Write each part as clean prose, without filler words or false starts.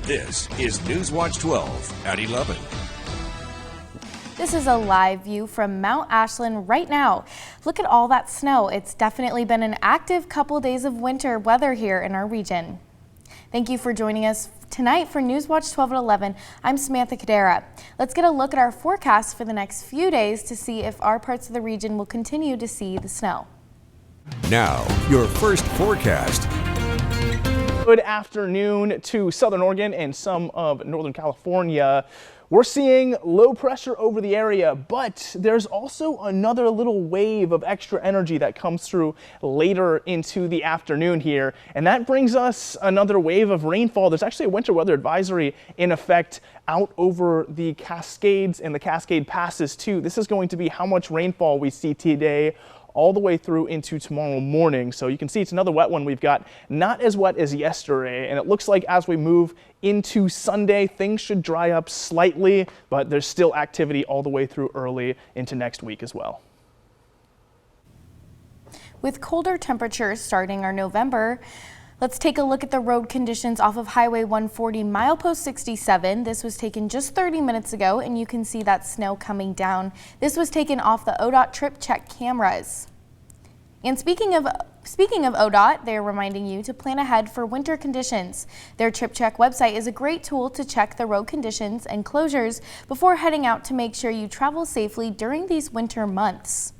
This is Newswatch 12 at 11. This is a live view from Mount Ashland right now. Look at all that snow. It's definitely been an active couple days of winter weather here in our region. Thank you for joining us tonight for Newswatch 12 at 11. I'm Samantha Cadera. Let's get a look at our forecast for the next few days to see if our parts of the region will continue to see the snow. Now, your first forecast. Good afternoon to Southern Oregon and some of Northern California. We're seeing low pressure over the area, but there's also another little wave of extra energy that comes through later into the afternoon here, and that brings us another wave of rainfall. There's actually a winter weather advisory in effect out over the Cascades and the Cascade Passes too. This is going to be how much rainfall we see today all the way through into tomorrow morning. So you can see it's another wet one we've got, not as wet as yesterday. And it looks like as we move into Sunday, things should dry up slightly, but there's still activity all the way through early into next week as well. With colder temperatures starting our November, let's take a look at the road conditions off of Highway 140 milepost 67. This was taken just 30 minutes ago, and you can see that snow coming down. This was taken off the ODOT trip check cameras. And speaking of ODOT, they're reminding you to plan ahead for winter conditions. Their trip check website is a great tool to check the road conditions and closures before heading out to make sure you travel safely during these winter months.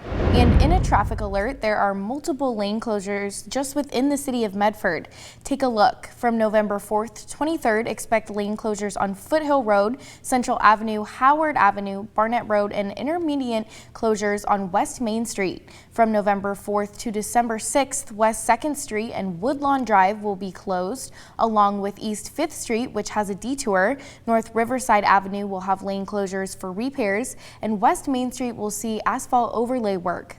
And in a traffic alert, there are multiple lane closures just within the city of Medford. Take a look. From November 4th to 23rd, expect lane closures on Foothill Road, Central Avenue, Howard Avenue, Barnett Road, and intermediate closures on West Main Street. From November 4th to December 6th, West 2nd Street and Woodlawn Drive will be closed, along with East 5th Street, which has a detour. North Riverside Avenue will have lane closures for repairs, and West Main Street will see asphalt overlay work.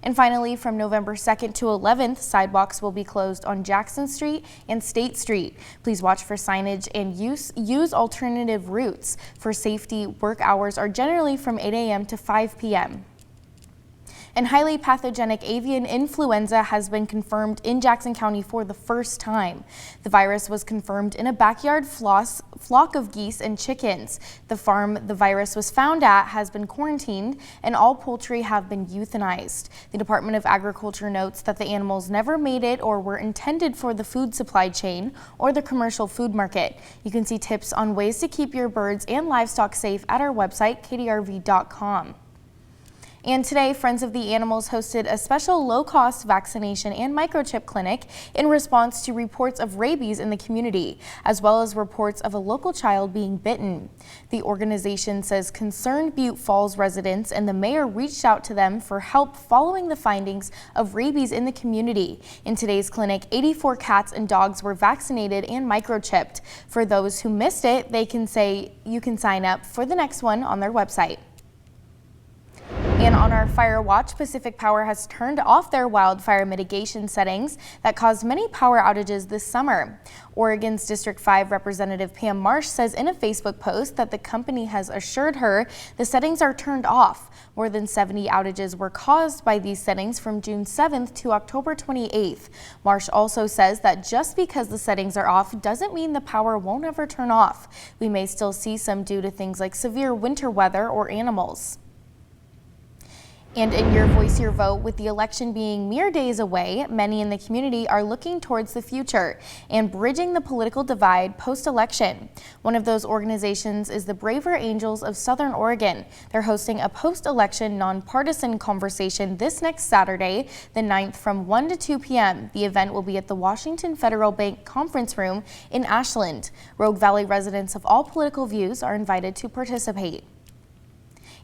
And finally, from November 2nd to 11th, sidewalks will be closed on Jackson Street and State Street. Please watch for signage and use alternative routes. For safety, work hours are generally from 8 a.m. to 5 p.m. And highly pathogenic avian influenza has been confirmed in Jackson County for the first time. The virus was confirmed in a backyard flock of geese and chickens. The farm the virus was found at has been quarantined, and all poultry have been euthanized. The Department of Agriculture notes that the animals never made it or were intended for the food supply chain or the commercial food market. You can see tips on ways to keep your birds and livestock safe at our website, kdrv.com. And today, Friends of the Animals hosted a special low-cost vaccination and microchip clinic in response to reports of rabies in the community, as well as reports of a local child being bitten. The organization says concerned Butte Falls residents and the mayor reached out to them for help following the findings of rabies in the community. In today's clinic, 84 cats and dogs were vaccinated and microchipped. For those who missed it, you can sign up for the next one on their website. And on our fire watch, Pacific Power has turned off their wildfire mitigation settings that caused many power outages this summer. Oregon's District 5 Representative Pam Marsh says in a Facebook post that the company has assured her the settings are turned off. More than 70 outages were caused by these settings from June 7th to October 28th. Marsh also says that just because the settings are off doesn't mean the power won't ever turn off. We may still see some due to things like severe winter weather or animals. And in your Voice Your Vote, with the election being mere days away, many in the community are looking towards the future and bridging the political divide post-election. One of those organizations is the Braver Angels of Southern Oregon. They're hosting a post-election nonpartisan conversation this next Saturday, the 9th, from 1 to 2 p.m. The event will be at the Washington Federal Bank Conference Room in Ashland. Rogue Valley residents of all political views are invited to participate.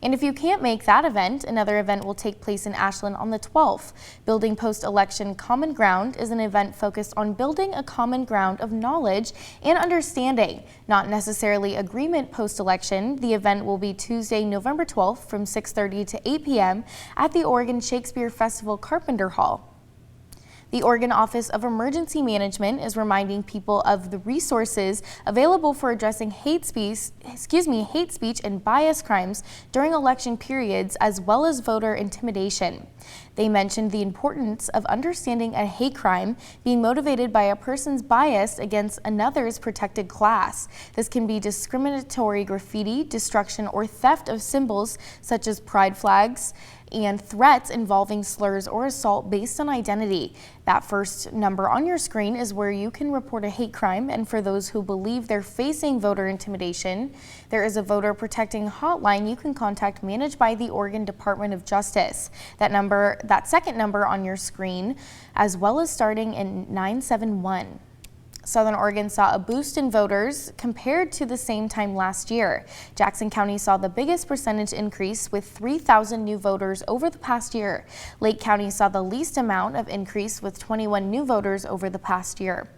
And if you can't make that event, another event will take place in Ashland on the 12th. Building Post-Election Common Ground is an event focused on building a common ground of knowledge and understanding, not necessarily agreement post-election. The event will be Tuesday, November 12th from 6:30 to 8 p.m. at the Oregon Shakespeare Festival Carpenter Hall. The Oregon Office of Emergency Management is reminding people of the resources available for addressing hate speech and bias crimes during election periods, as well as voter intimidation. They mentioned the importance of understanding a hate crime being motivated by a person's bias against another's protected class. This can be discriminatory graffiti, destruction, or theft of symbols such as pride flags, and threats involving slurs or assault based on identity. That first number on your screen is where you can report a hate crime, and for those who believe they're facing voter intimidation, there is a voter protecting hotline you can contact managed by the Oregon Department of Justice. That second number on your screen, as well as starting in 971. Southern Oregon saw a boost in voters compared to the same time last year. Jackson County saw the biggest percentage increase with 3,000 new voters over the past year. Lake County saw the least amount of increase with 21 new voters over the past year.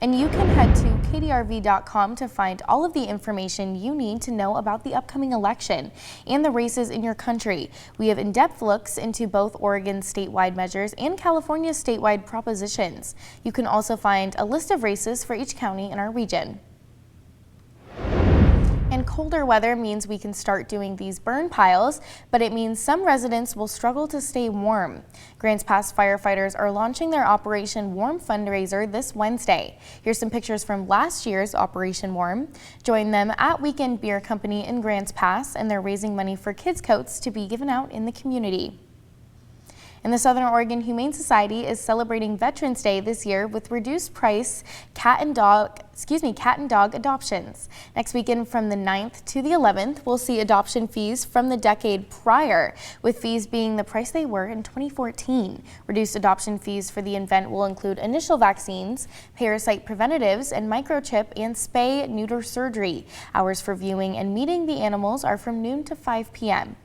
And you can head to kdrv.com to find all of the information you need to know about the upcoming election and the races in your country. We have in-depth looks into both Oregon's statewide measures and California's statewide propositions. You can also find a list of races for each county in our region. And colder weather means we can start doing these burn piles, but it means some residents will struggle to stay warm. Grants Pass firefighters are launching their Operation Warm fundraiser this Wednesday. Here's some pictures from last year's Operation Warm. Join them at Weekend Beer Company in Grants Pass, and they're raising money for kids' coats to be given out in the community. And the Southern Oregon Humane Society is celebrating Veterans Day this year with reduced price cat and dog adoptions. Next weekend from the 9th to the 11th, we'll see adoption fees from the decade prior, with fees being the price they were in 2014. Reduced adoption fees for the event will include initial vaccines, parasite preventatives, and microchip and spay-neuter surgery. Hours for viewing and meeting the animals are from noon to 5 p.m.